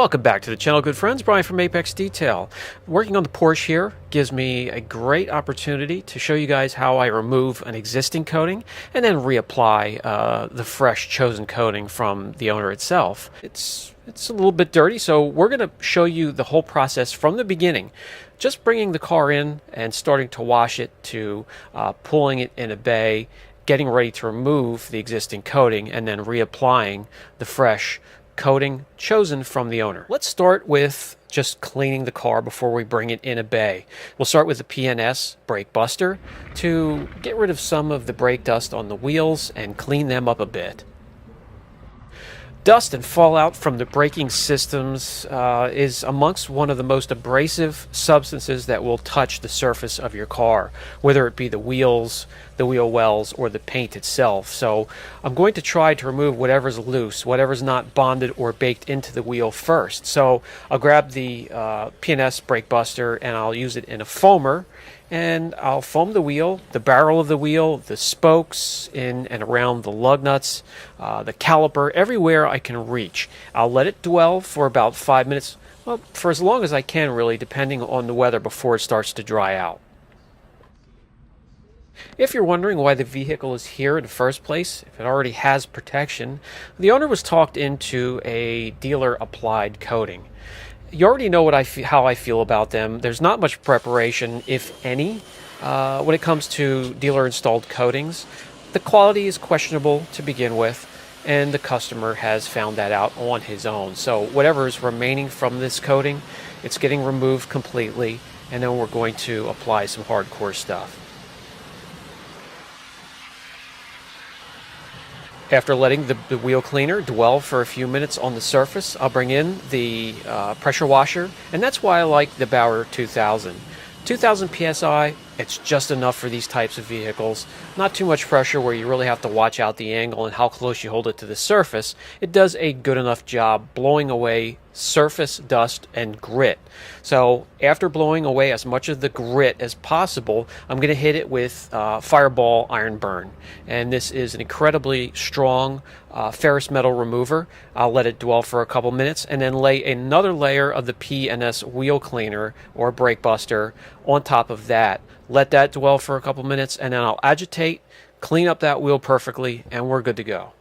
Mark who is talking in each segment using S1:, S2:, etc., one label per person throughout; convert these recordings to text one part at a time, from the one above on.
S1: Welcome back to the channel, good friends. Brian from Apex Detail. Working on the Porsche here gives me a great opportunity to show you guys how I remove an existing coating and then reapply the fresh chosen coating from the owner itself. It's a little bit dirty, so we're going to show you the whole process from the beginning. Just bringing the car in and starting to wash it to pulling it in a bay, getting ready to remove the existing coating, and then reapplying the fresh coating chosen from the owner. Let's start with just cleaning the car before we bring it in a bay. We'll start with the PNS brake buster to get rid of some of the brake dust on the wheels and clean them up a bit. Dust and fallout from the braking systems is amongst one of the most abrasive substances that will touch the surface of your car, whether it be the wheels, the wheel wells, or the paint itself. So I'm going to try to remove whatever's loose, whatever's not bonded or baked into the wheel first. So I'll grab the PNS brake buster and I'll use it in a foamer, and I'll foam the wheel, the barrel of the wheel, the spokes in and around the lug nuts, the caliper, everywhere I can reach. I'll let it dwell for about 5 minutes, well, for as long as I can really, depending on the weather, before it starts to dry out. If you're wondering why the vehicle is here in the first place, if it already has protection, the owner was talked into a dealer applied coating. You already know how I feel about them. There's not much preparation, if any, when it comes to dealer installed coatings. The quality is questionable to begin with, and the customer has found that out on his own. So whatever is remaining from this coating, it's getting removed completely, and then we're going to apply some hardcore stuff. After letting the wheel cleaner dwell for a few minutes on the surface, I'll bring in the pressure washer, and that's why I like the Bauer 2000. 2000 PSI, it's just enough for these types of vehicles. Not too much pressure where you really have to watch out the angle and how close you hold it to the surface. It does a good enough job blowing away surface dust and grit. So after blowing away as much of the grit as possible, I'm going to hit it with Fireball Iron Burn. And this is an incredibly strong ferrous metal remover. I'll let it dwell for a couple minutes and then lay another layer of the PNS wheel cleaner or brake buster on top of that. Let that dwell for a couple minutes, and then I'll agitate, clean up that wheel perfectly, and we're good to go.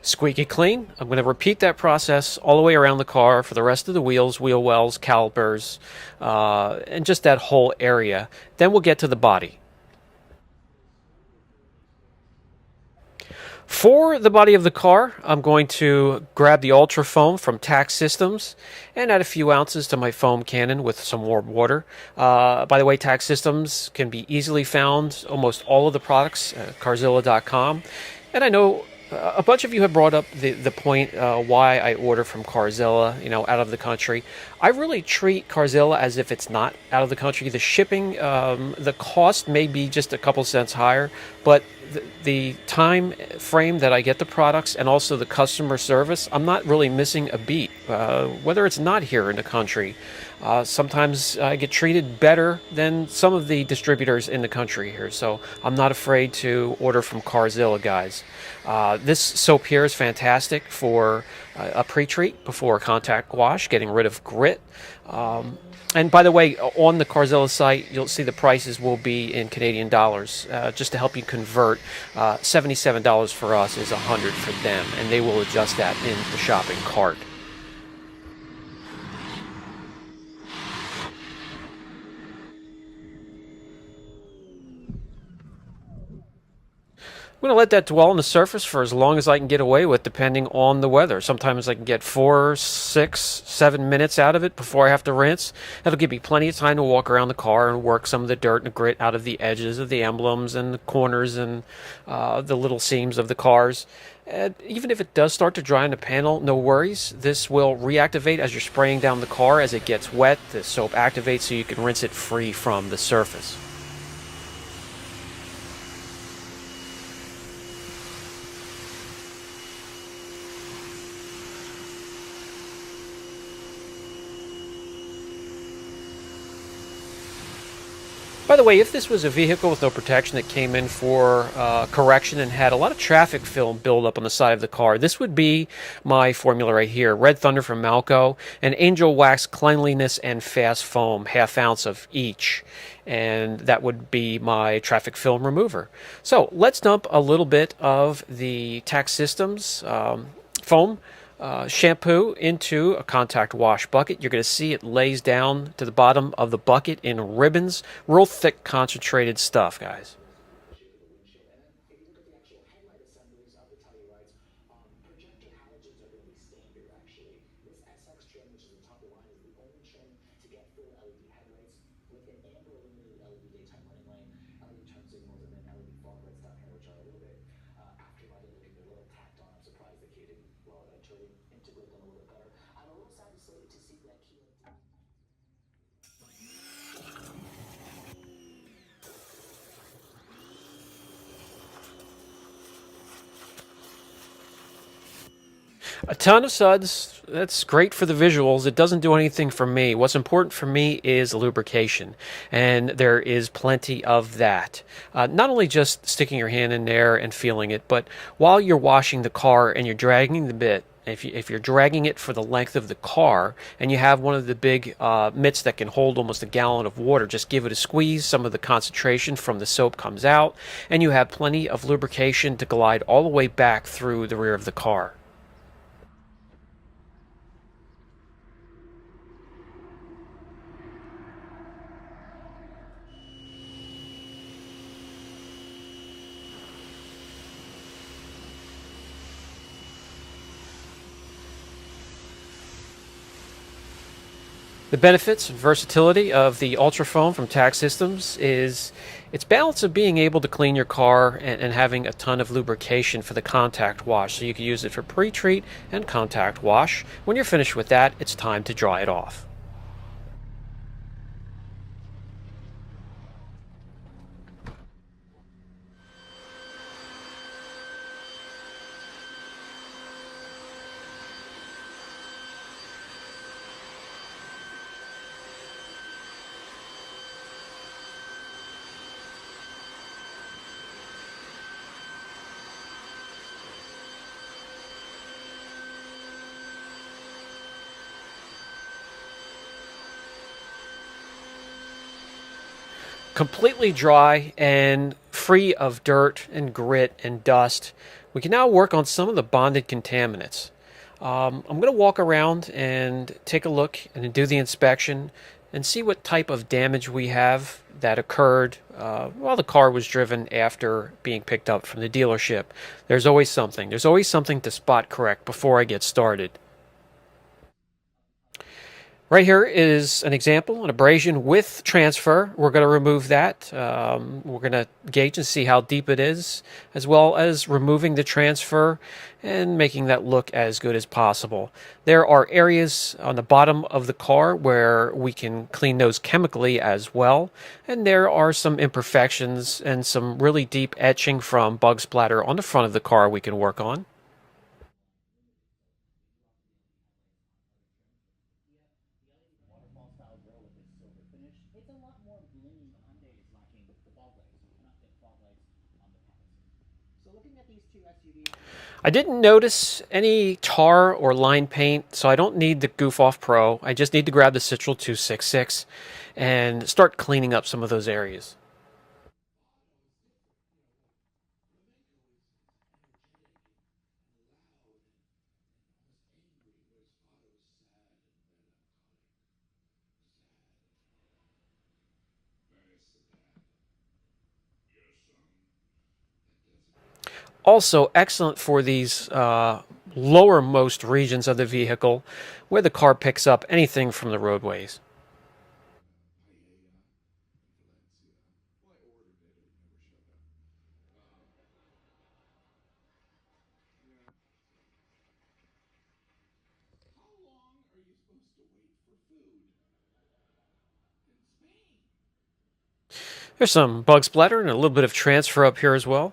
S1: Squeaky clean. I'm going to repeat that process all the way around the car for the rest of the wheels, wheel wells, calipers, and just that whole area. Then we'll get to the body. For the body of the car, I'm going to grab the Ultra Foam from Tax Systems and add a few ounces to my foam cannon with some warm water. By the way, Tax Systems can be easily found, almost all of the products, at Carzilla.com. And I know a bunch of you have brought up the point why I order from Carzilla, out of the country. I really treat Carzilla as if it's not out of the country. The shipping, the cost may be just a couple cents higher, but the time frame that I get the products and also the customer service, I'm not really missing a beat, whether it's not here in the country. Sometimes I get treated better than some of the distributors in the country here, so I'm not afraid to order from Carzilla, guys. This soap here is fantastic for a pre-treat before a contact wash, getting rid of grit. And by the way, on the Carzilla site, you'll see the prices will be in Canadian dollars. Just to help you convert, $77 for us is $100 for them, and they will adjust that in the shopping cart. I'm going to let that dwell on the surface for as long as I can get away with, depending on the weather. Sometimes I can get 4, 6, 7 minutes out of it before I have to rinse. That'll give me plenty of time to walk around the car and work some of the dirt and grit out of the edges of the emblems and the corners and the little seams of the cars. Even if it does start to dry on the panel, no worries. This will reactivate as you're spraying down the car. As it gets wet, the soap activates so you can rinse it free from the surface. By the way, if this was a vehicle with no protection that came in for correction and had a lot of traffic film build up on the side of the car, this would be my formula right here. Red Thunder from Malco and Angel Wax Cleanliness and Fast Foam, ½ ounce of each. And that would be my traffic film remover. So let's dump a little bit of the Tax Systems foam shampoo into a contact wash bucket. You're going to see it lays down to the bottom of the bucket in ribbons. Real thick, concentrated stuff, guys. A ton of suds. That's great for the visuals. It doesn't do anything for me. What's important for me is lubrication, and there is plenty of that. Not only just sticking your hand in there and feeling it, but while you're washing the car and you're dragging the bit, if you're dragging it for the length of the car and you have one of the big mitts that can hold almost a gallon of water, just give it a squeeze. Some of the concentration from the soap comes out, and you have plenty of lubrication to glide all the way back through the rear of the car. The benefits and versatility of the Ultra Foam from Tax Systems is its balance of being able to clean your car and having a ton of lubrication for the contact wash. So you can use it for pre-treat and contact wash. When you're finished with that, it's time to dry it off. Completely dry and free of dirt and grit and dust, we can now work on some of the bonded contaminants. I'm going to walk around and take a look and do the inspection and see what type of damage we have that occurred while the car was driven after being picked up from the dealership. There's always something. There's always something to spot correct before I get started. Right here is an example, an abrasion with transfer. We're going to remove that. We're going to gauge and see how deep it is, as well as removing the transfer and making that look as good as possible. There are areas on the bottom of the car where we can clean those chemically as well. And there are some imperfections and some really deep etching from bug splatter on the front of the car we can work on. I didn't notice any tar or line paint, so I don't need the Goof Off Pro. I just need to grab the Citrel 266 and start cleaning up some of those areas. Also excellent for these lowermost regions of the vehicle where the car picks up anything from the roadways. There's some bug splatter and a little bit of transfer up here as well.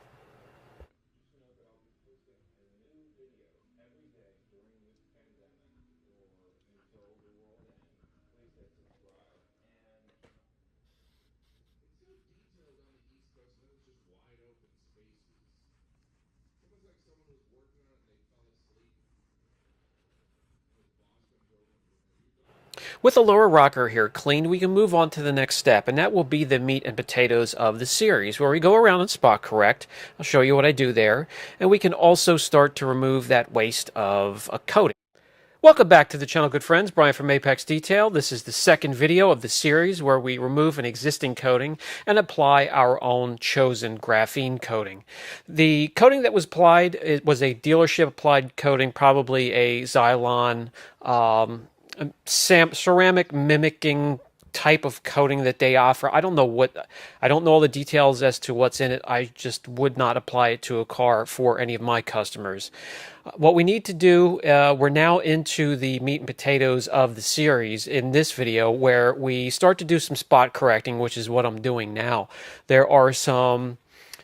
S1: With the lower rocker here cleaned, we can move on to the next step, and that will be the meat and potatoes of the series, where we go around and spot correct. I'll show you what I do there, and we can also start to remove that waste of a coating. Welcome back to the channel, good friends. Brian from Apex Detail. This is the second video of the series where we remove an existing coating and apply our own chosen graphene coating. The coating that was applied, it was a dealership applied coating, probably a Xylon ceramic mimicking type of coating that they offer. I don't know all the details as to what's in it. I just would not apply it to a car for any of my customers. What we need to do, we're now into the meat and potatoes of the series in this video, where we start to do some spot correcting, which is what I'm doing now. There are some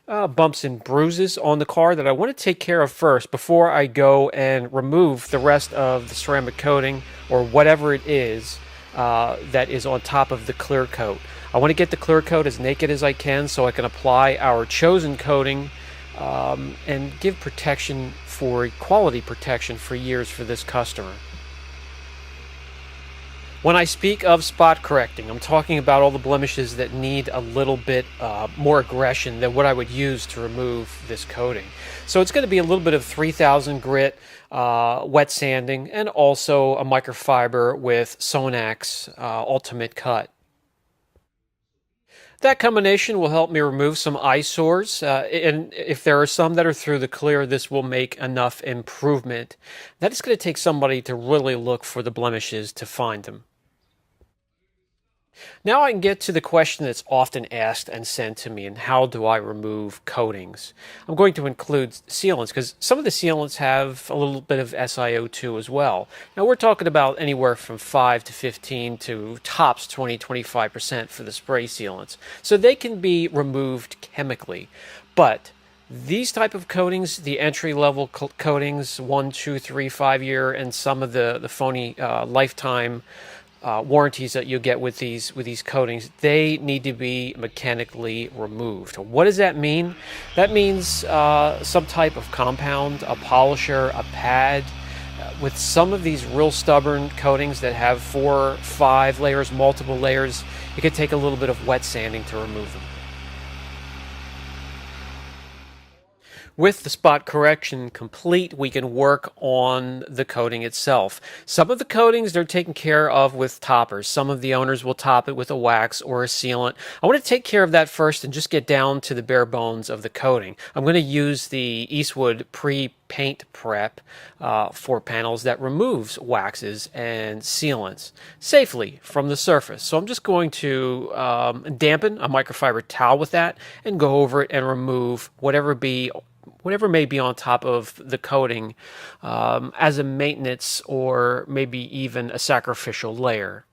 S1: bumps and bruises on the car that I want to take care of first before I go and remove the rest of the ceramic coating or whatever it is that is on top of the clear coat. I want to get the clear coat as naked as I can so I can apply our chosen coating and give protection for quality protection for years for this customer. When I speak of spot correcting, I'm talking about all the blemishes that need a little bit more aggression than what I would use to remove this coating. So it's going to be a little bit of 3000 grit, wet sanding, and also a microfiber with Sonax Ultimate Cut. That combination will help me remove some eyesores, and if there are some that are through the clear, this will make enough improvement. That is going to take somebody to really look for the blemishes to find them. Now I can get to the question that's often asked and sent to me, and how do I remove coatings? I'm going to include sealants, because some of the sealants have a little bit of SiO2 as well. Now we're talking about anywhere from 5 to 15 to tops 20-25% for the spray sealants. So they can be removed chemically. But these type of coatings, the entry-level coatings, 1, 2, 3, 5-year, and some of the phony lifetime warranties that you get with these coatings, they need to be mechanically removed. What does that mean? That means some type of compound, a polisher, a pad. With some of these real stubborn coatings that have 4, 5 layers, multiple layers, it could take a little bit of wet sanding to remove them. With the spot correction complete, we can work on the coating itself. Some of the coatings, they're taken care of with toppers. Some of the owners will top it with a wax or a sealant. I want to take care of that first and just get down to the bare bones of the coating. I'm going to use the Eastwood pre-paint prep for panels that removes waxes and sealants safely from the surface. So I'm just going to dampen a microfiber towel with that and go over it and remove whatever may be on top of the coating as a maintenance or maybe even a sacrificial layer.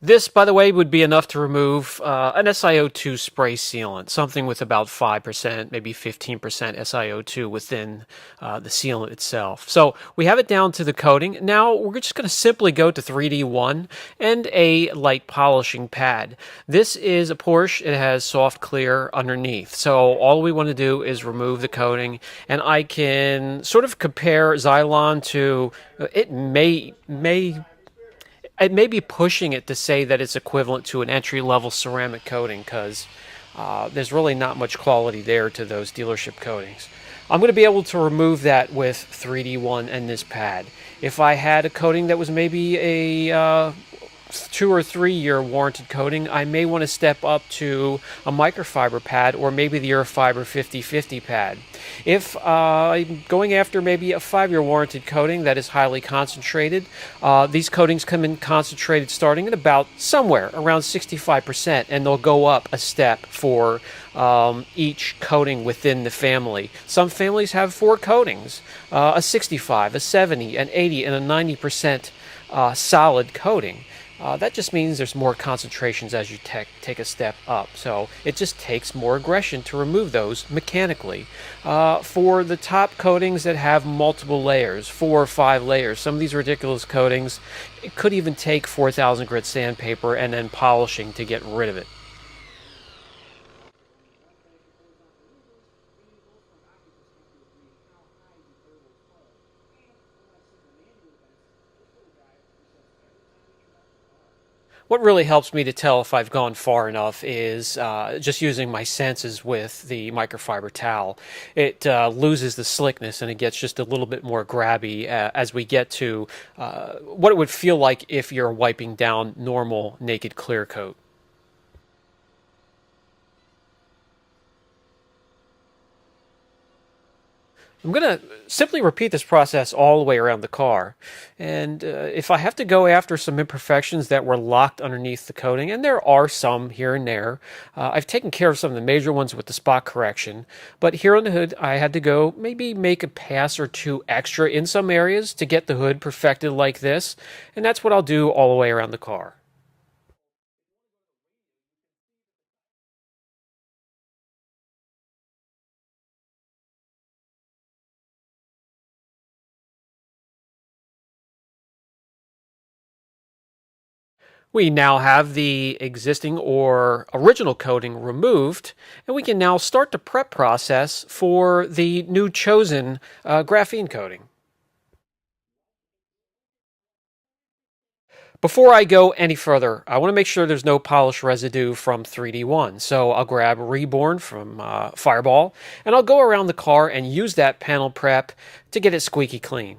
S1: This, by the way, would be enough to remove an SiO2 spray sealant, something with about 5%, maybe 15% SiO2 within the sealant itself. So we have it down to the coating. Now we're just going to simply go to 3D1 and a light polishing pad. This is a Porsche. It has soft clear underneath. So all we want to do is remove the coating, and I can sort of compare Xylon to, it may be pushing it to say that it's equivalent to an entry-level ceramic coating because there's really not much quality there to those dealership coatings. I'm going to be able to remove that with 3D1 and this pad. If I had a coating that was maybe a 2 or 3 year warranted coating, I may want to step up to a microfiber pad or maybe the Eurofiber 50/50 pad. If I'm going after maybe a 5 year warranted coating that is highly concentrated, these coatings come in concentrated starting at about somewhere around 65%, and they'll go up a step for each coating within the family. Some families have 4 coatings, a 65, a 70, an 80, and a 90% solid coating. That just means there's more concentrations as you take a step up. So it just takes more aggression to remove those mechanically. For the top coatings that have multiple layers, 4 or 5 layers, some of these ridiculous coatings, it could even take 4,000 grit sandpaper and then polishing to get rid of it. What really helps me to tell if I've gone far enough is just using my senses with the microfiber towel. It loses the slickness and it gets just a little bit more grabby as we get to what it would feel like if you're wiping down normal naked clear coat. I'm going to simply repeat this process all the way around the car. And if I have to go after some imperfections that were locked underneath the coating, and there are some here and there, I've taken care of some of the major ones with the spot correction. But here on the hood, I had to go maybe make a pass or two extra in some areas to get the hood perfected like this. And that's what I'll do all the way around the car. We now have the existing or original coating removed, and we can now start the prep process for the new chosen graphene coating. Before I go any further, I want to make sure there's no polish residue from 3D1. So I'll grab Reborn from Fireball, and I'll go around the car and use that panel prep to get it squeaky clean.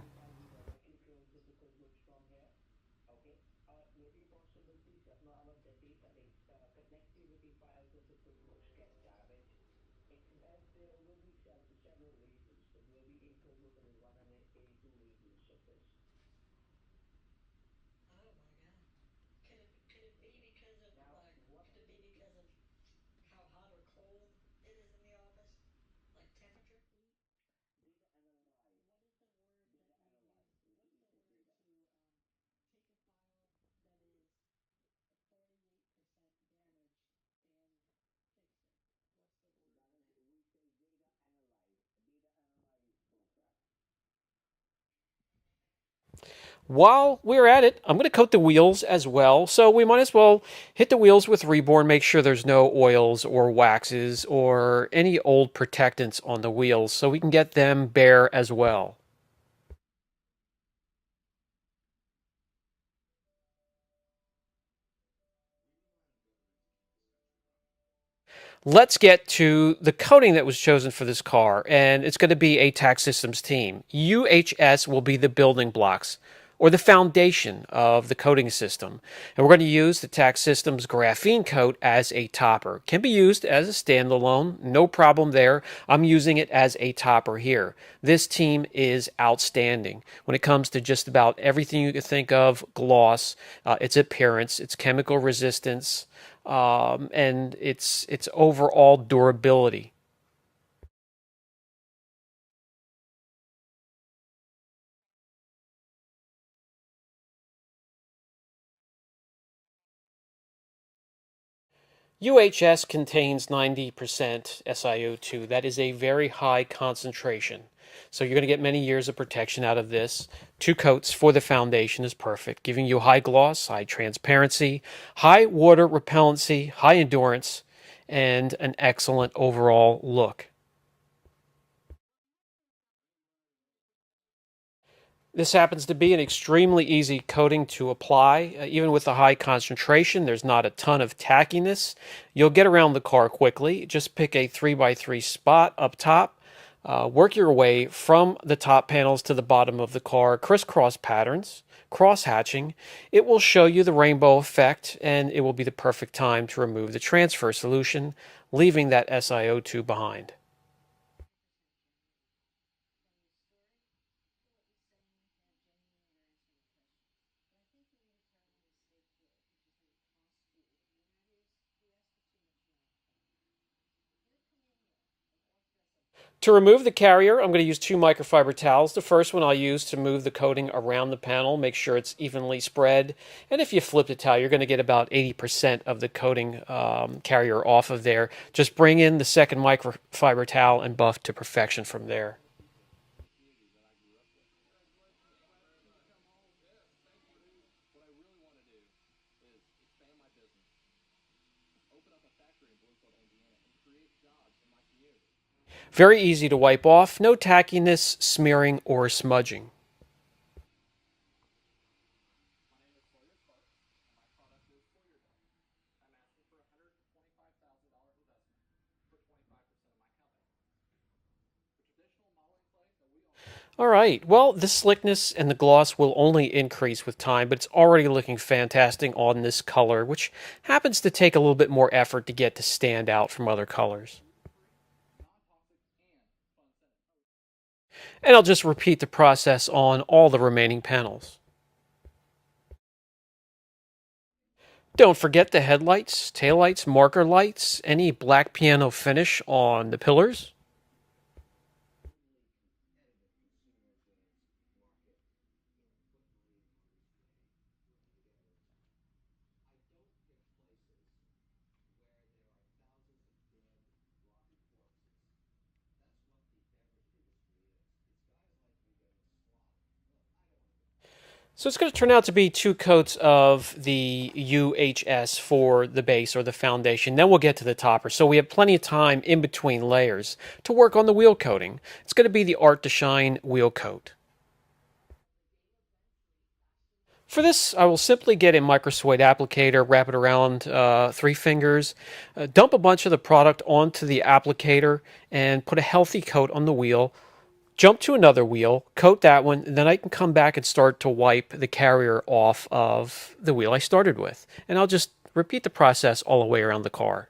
S1: While we're at it, I'm going to coat the wheels as well. So we might as well hit the wheels with Reborn, make sure there's no oils or waxes or any old protectants on the wheels so we can get them bare as well. Let's get to the coating that was chosen for this car, and it's going to be a tax systems team. UHS will be the building blocks or the foundation of the coating system. And we're going to use the tax systems graphene coat as a topper. Can be used as a standalone, no problem there. I'm using it as a topper here. This team is outstanding when it comes to just about everything you could think of: gloss, its appearance, its chemical resistance, and its overall durability. UHS contains 90% SiO2. That is a very high concentration. So you're going to get many years of protection out of this. Two coats for the foundation is perfect, giving you high gloss, high transparency, high water repellency, high endurance, and an excellent overall look. This happens to be an extremely easy coating to apply. Even with a high concentration, there's not a ton of tackiness. You'll get around the car quickly. Just pick a 3x3 spot up top. Work your way from the top panels to the bottom of the car, crisscross patterns, cross hatching. It will show you the rainbow effect, and it will be the perfect time to remove the transfer solution, leaving that SiO2 behind. To remove the carrier, I'm going to use two microfiber towels. The first one I'll use to move the coating around the panel, make sure it's evenly spread. And if you flip the towel, you're going to get about 80% of the coating carrier off of there. Just bring in the second microfiber towel and buff to perfection from there. Very easy to wipe off, no tackiness, smearing, or smudging. All right, well, the slickness and the gloss will only increase with time, but it's already looking fantastic on this color, which happens to take a little bit more effort to get to stand out from other colors. And I'll just repeat the process on all the remaining panels. Don't forget the headlights, taillights, marker lights, any black piano finish on the pillars. So it's going to turn out to be two coats of the UHS for the base or the foundation. Then we'll get to the topper. So we have plenty of time in between layers to work on the wheel coating. It's going to be the Art to Shine wheel coat. For this, I will simply get a microsuede applicator, wrap it around three fingers, dump a bunch of the product onto the applicator, and put a healthy coat on the wheel. Jump to another wheel, coat that one, and then I can come back and start to wipe the carrier off of the wheel I started with. And I'll just repeat the process all the way around the car.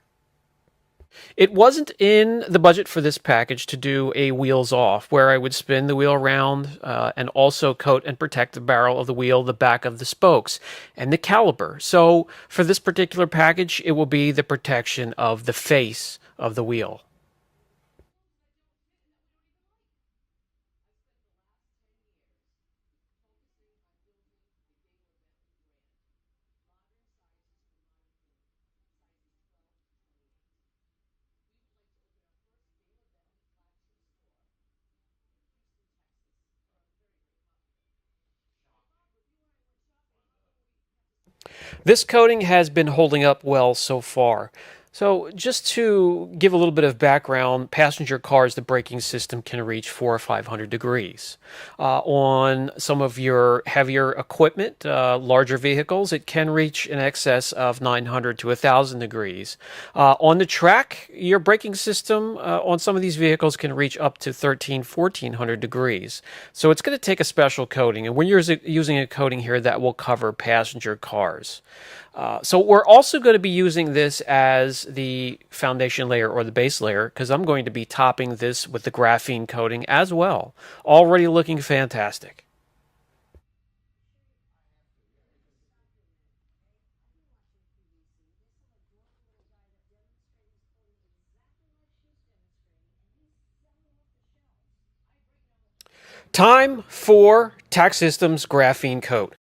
S1: It wasn't in the budget for this package to do a wheels off, where I would spin the wheel around and also coat and protect the barrel of the wheel, the back of the spokes, and the caliper. So for this particular package, it will be the protection of the face of the wheel. This coating has been holding up well so far. So, just to give a little bit of background, passenger cars, the braking system can reach 400 or 500 degrees. On some of your heavier equipment, larger vehicles, it can reach in excess of 900 to 1,000 degrees. On the track, your braking system on some of these vehicles can reach up to 1,400 degrees. So, it's going to take a special coating. And when you're using a coating here, that will cover passenger cars. So we're also going to be using this as the foundation layer or the base layer because I'm going to be topping this with the graphene coating as well. Already looking fantastic. Time for Tax Systems graphene coat.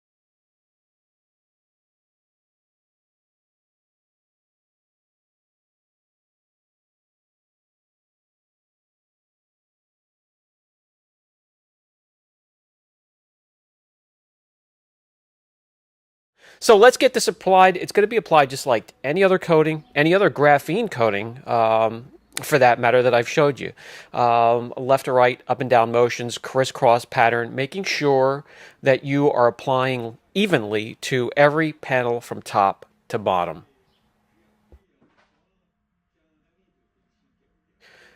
S1: So let's get this applied. It's going to be applied just like any other coating, any other graphene coating, for that matter, that I've showed you. Left to right, up and down motions, crisscross pattern, making sure that you are applying evenly to every panel from top to bottom.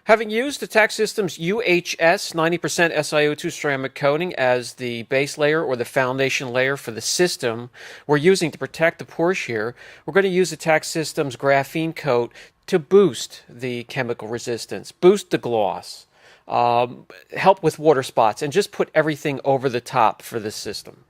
S1: Having used the Tax Systems UHS 90% SiO2 ceramic coating as the base layer or the foundation layer for the system we're using to protect the Porsche here, we're going to use the Tax Systems graphene coat to boost the chemical resistance, boost the gloss, help with water spots, and just put everything over the top for this system.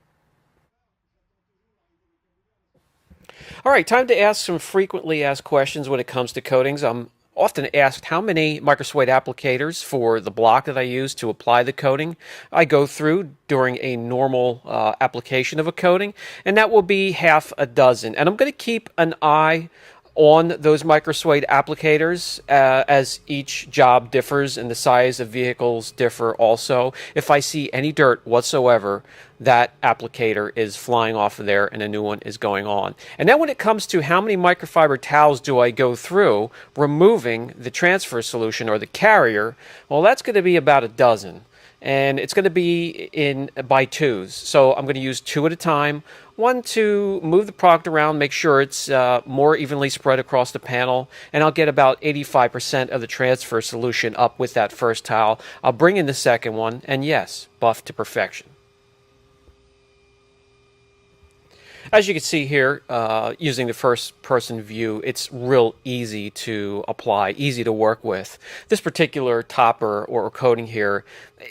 S1: All right, time to ask some frequently asked questions when it comes to coatings. I'm often asked how many microsuede applicators for the block that I use to apply the coating I go through during a normal application of a coating, and that will be half a dozen. And I'm going to keep an eye on those microsuede applicators as each job differs and the size of vehicles differ also. If I see any dirt whatsoever, that applicator is flying off of there and a new one is going on. And then when it comes to how many microfiber towels do I go through removing the transfer solution or the carrier, well, that's going to be about a dozen. And it's going to be in by twos. So I'm going to use two at a time. One to move the product around, make sure it's more evenly spread across the panel, and I'll get about 85% of the transfer solution up with that first towel. I'll bring in the second one, and yes, buff to perfection. As you can see here, using the first person view, it's real easy to apply, easy to work with. This particular topper or coating here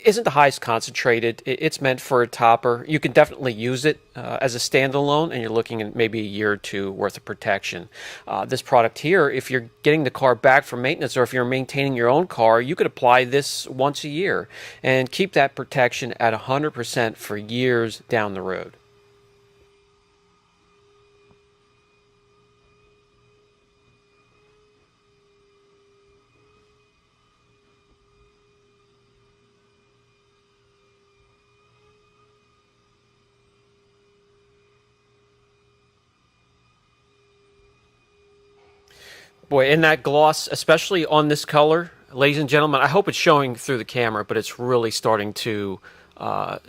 S1: isn't the highest concentrated. It's meant for a topper. You can definitely use it as a standalone, and you're looking at maybe a year or two worth of protection. This product here, if you're getting the car back for maintenance or if you're maintaining your own car, you could apply this once a year and keep that protection at 100% for years down the road. Boy, in that gloss, especially on this color, ladies and gentlemen, I hope it's showing through the camera, but it's really starting to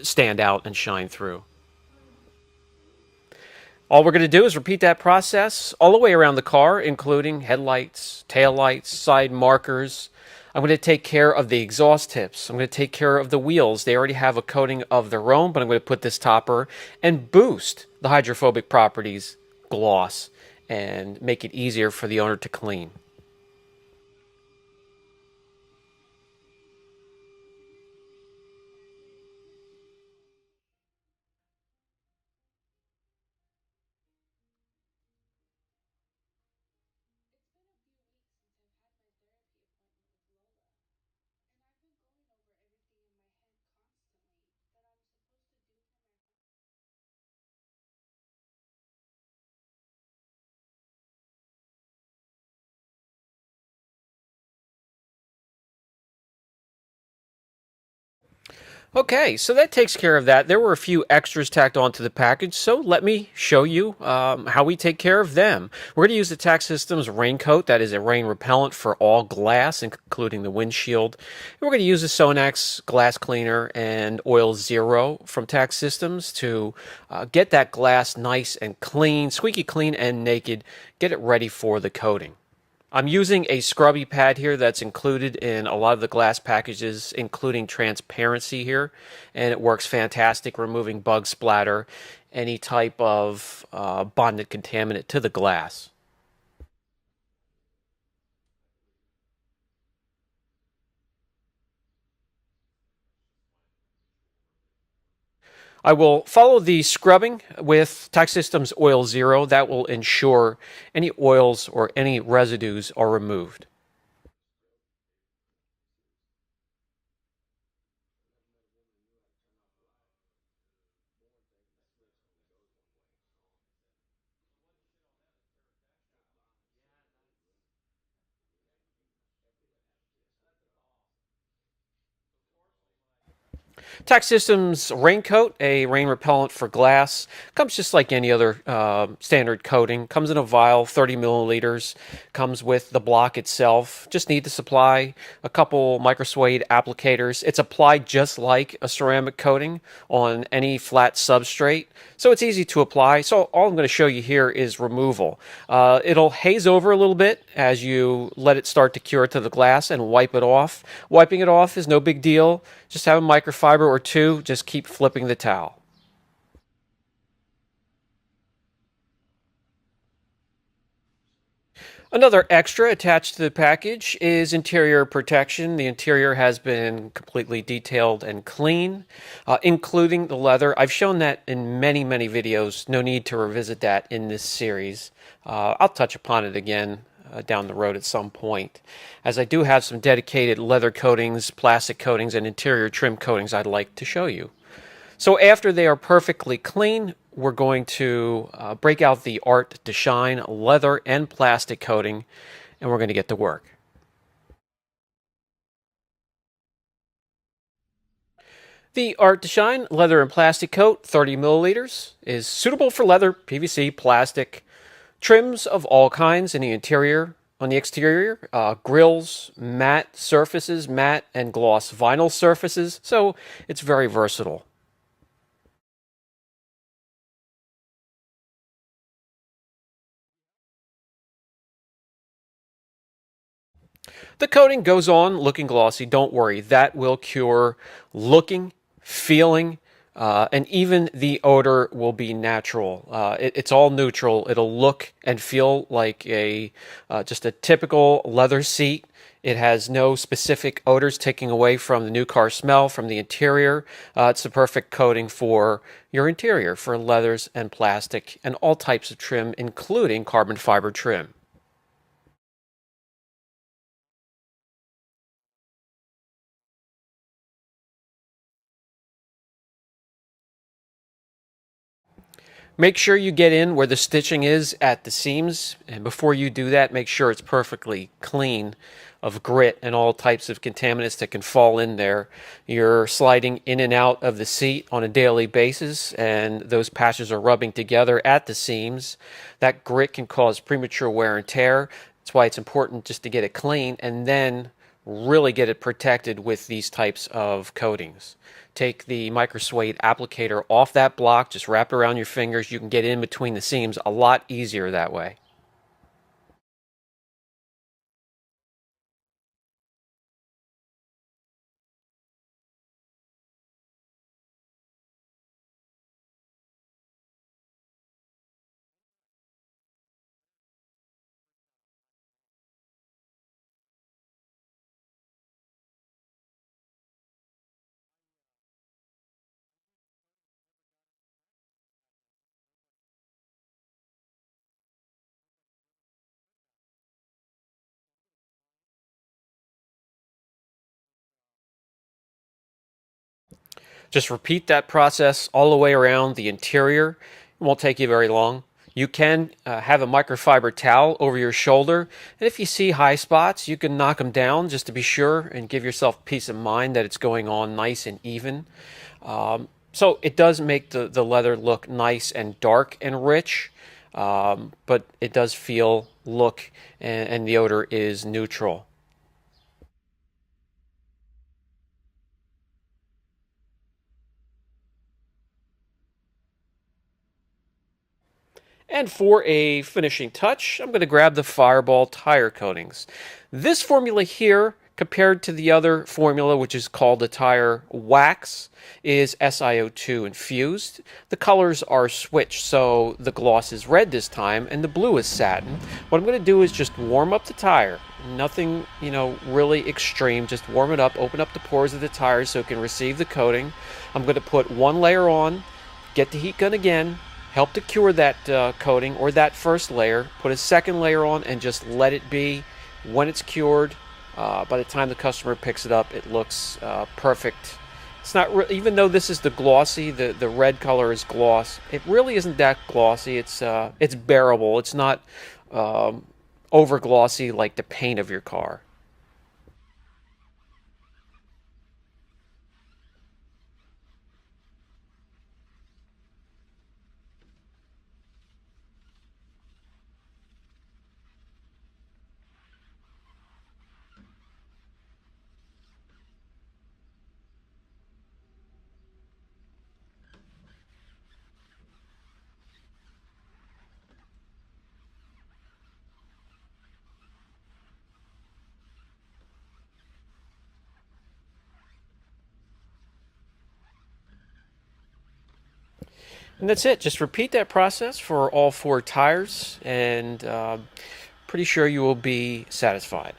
S1: stand out and shine through. All we're going to do is repeat that process all the way around the car, including headlights, taillights, side markers. I'm going to take care of the exhaust tips. I'm going to take care of the wheels. They already have a coating of their own, but I'm going to put this topper and boost the hydrophobic properties gloss and make it easier for the owner to clean. Okay, so that takes care of that. There were a few extras tacked onto the package, so let me show you how we take care of them. We're going to use the Tax Systems Raincoat. That is a rain repellent for all glass, including the windshield. And we're going to use the Sonax Glass Cleaner and Oil Zero from Tax Systems to get that glass nice and clean, squeaky clean and naked, get it ready for the coating. I'm using a scrubby pad here that's included in a lot of the glass packages, including transparency here, and it works fantastic, removing bug splatter, any type of bonded contaminant to the glass. I will follow the scrubbing with Tax Systems Oil Zero. That will ensure any oils or any residues are removed. Tax Systems Raincoat, a rain repellent for glass, comes just like any other standard coating. Comes in a vial, 30 milliliters. Comes with the block itself. Just need to supply a couple microsuede applicators. It's applied just like a ceramic coating on any flat substrate, so it's easy to apply. So all I'm going to show you here is removal. It'll haze over a little bit as you let it start to cure to the glass and wipe it off. Wiping it off is no big deal. Just have a microfiber or two. Just keep flipping the towel. Another extra attached to the package is interior protection. The interior has been completely detailed and clean, including the leather. I've shown that in many, many videos. No need to revisit that in this series. I'll touch upon it again down the road at some point, as I do have some dedicated leather coatings, plastic coatings, and interior trim coatings I'd like to show you. So after they are perfectly clean, we're going to break out the Art to Shine leather and plastic coating, and we're going to get to work. The Art to Shine leather and plastic coat, 30 milliliters, is suitable for leather, PVC, plastic, trims of all kinds in the interior. On the exterior, grills, matte surfaces, matte and gloss vinyl surfaces, so it's very versatile. The coating goes on looking glossy. Don't worry, that will cure looking, feeling, and even the odor will be natural. It's all neutral. It'll look and feel like a just a typical leather seat. It has no specific odors taking away from the new car smell from the interior. It's the perfect coating for your interior, for leathers and plastic and all types of trim, including carbon fiber trim. Make sure you get in where the stitching is at the seams, and before you do that, make sure it's perfectly clean of grit and all types of contaminants that can fall in there. You're sliding in and out of the seat on a daily basis, and those patches are rubbing together at the seams. That grit can cause premature wear and tear. That's why it's important just to get it clean and then really get it protected with these types of coatings. Take the microsuede applicator off that block, just wrap it around your fingers. You can get in between the seams a lot easier that way. Just repeat that process all the way around the interior. It won't take you very long. You can have a microfiber towel over your shoulder, and if you see high spots, you can knock them down just to be sure and give yourself peace of mind that it's going on nice and even. So it does make the leather look nice and dark and rich, but it does feel, look, and the odor is neutral. And for a finishing touch, I'm going to grab the Fireball tire coatings. This formula here, compared to the other formula, which is called the tire wax, is SiO2 infused. The colors are switched, so the gloss is red this time and the blue is satin. What I'm going to do is just warm up the tire. Nothing, really extreme. Just warm it up, open up the pores of the tire so it can receive the coating. I'm going to put one layer on, get the heat gun again, help to cure that coating or that first layer, put a second layer on and just let it be. When it's cured, by the time the customer picks it up, it looks perfect. It's not even though this is the glossy, the red color is gloss. It really isn't that glossy. It's bearable. It's not over glossy like the paint of your car. And that's it. Just repeat that process for all 4 tires, and pretty sure you will be satisfied.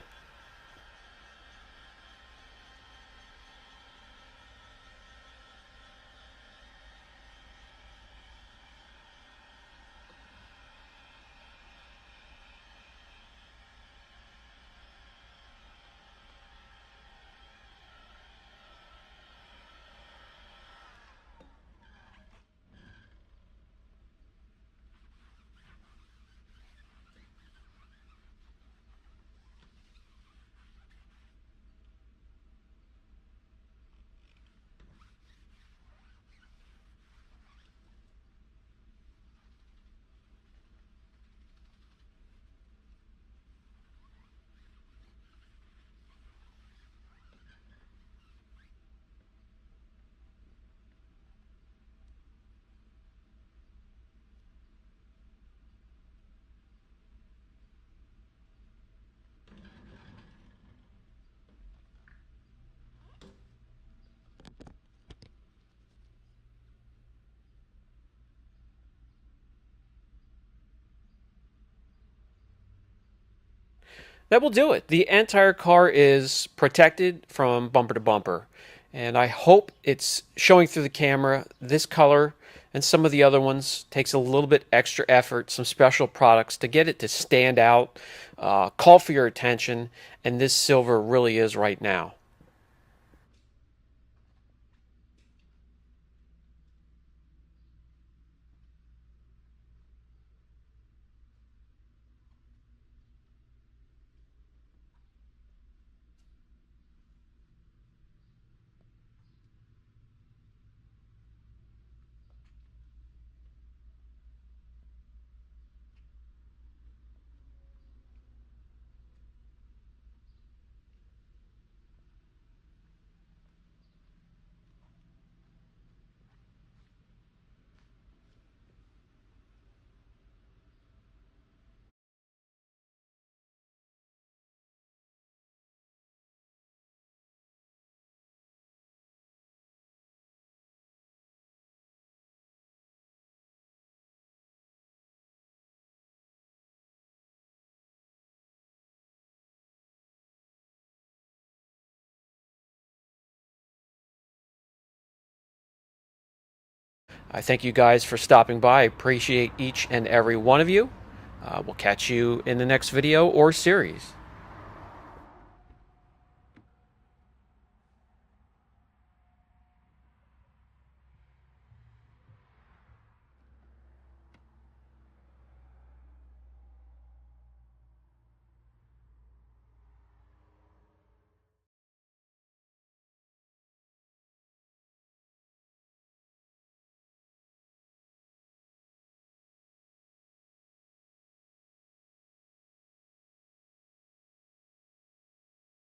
S1: That will do it. The entire car is protected from bumper to bumper. And I hope it's showing through the camera. This color and some of the other ones takes a little bit extra effort, some special products to get it to stand out, call for your attention, and this silver really is right now. I thank you guys for stopping by. I appreciate each and every one of you. We'll catch you in the next video or series.